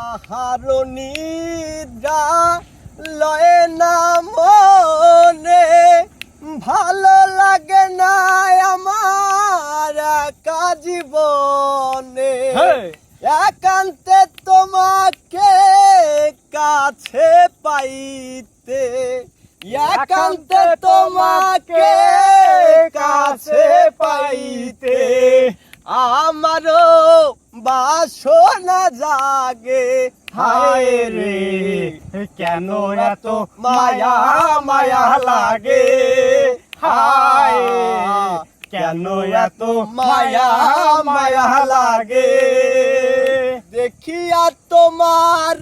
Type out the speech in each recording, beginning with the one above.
কাহারো নিদ্রা লয় না মনে, ভালো লাগে না আমার একা জীবনে। একান্তে তোমাকে কাছে পাইতে, একান্তে তোমাকে কাছে পাইতে আমারও বাসনা জাগে। হায় রে কেন এত মায়া মায়া লাগে, হায় কেন এত মায়া মায়া লাগে। দেখিয়া তোমার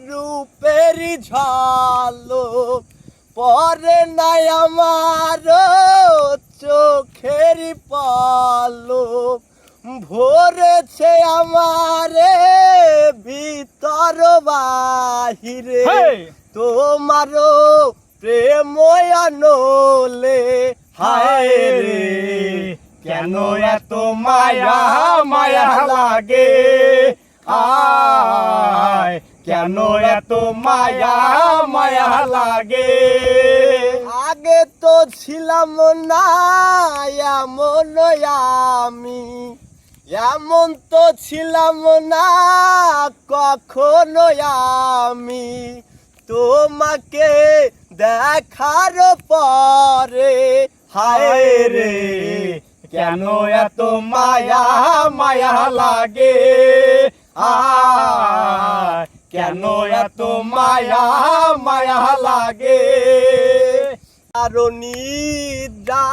রূপের ঝালক পরে নাই আমার চোখের পলক, ভরেছে আমারে ভিতর বাহিরে তোমারও প্রেম আনলে। হায় রে কেন এত মায়া মায়া লাগে, হায় কেন এত মায়া মায়া লাগে। আগে তো ছিলাম না এমন আমি, এমন তো ছিলাম না কখনো আমি। তোমাকে দেখার পরে হায় রে কেন এত মায়া মায়া লাগে, কেন এত মায়া মায়া লাগে। কারো নিদ্রা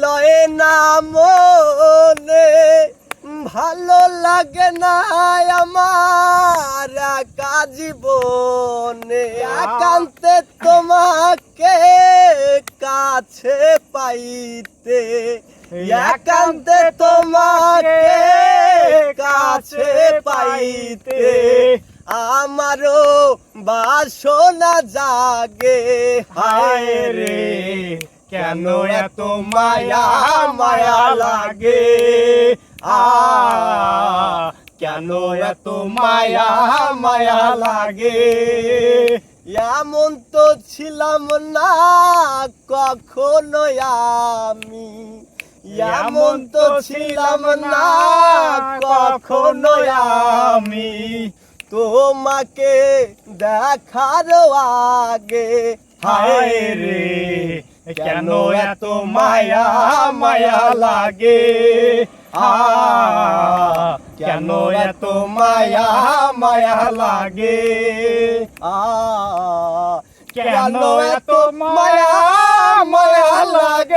লয় না মনে, ভালো লাগে না আমার একা জীবনে। একান্তে তোমাকে কাছে পাইতে, একান্তে তোমাকে কাছে পাইতে আমারও বাসনা জাগে। হায় রে কেন এত মায়া মায়া লাগে, কেন এত মায়া মায়া লাগে। এমন তো ছিলাম না কখনো আমি, এমন তো ছিলাম না কখনো আমি। তোমাকে দেখার আগে। হায় রে কেন এত মায়া মায়া লাগে, কেন এত মায়া মায়া লাগে। কেন এত মায়া মায়া লাগে।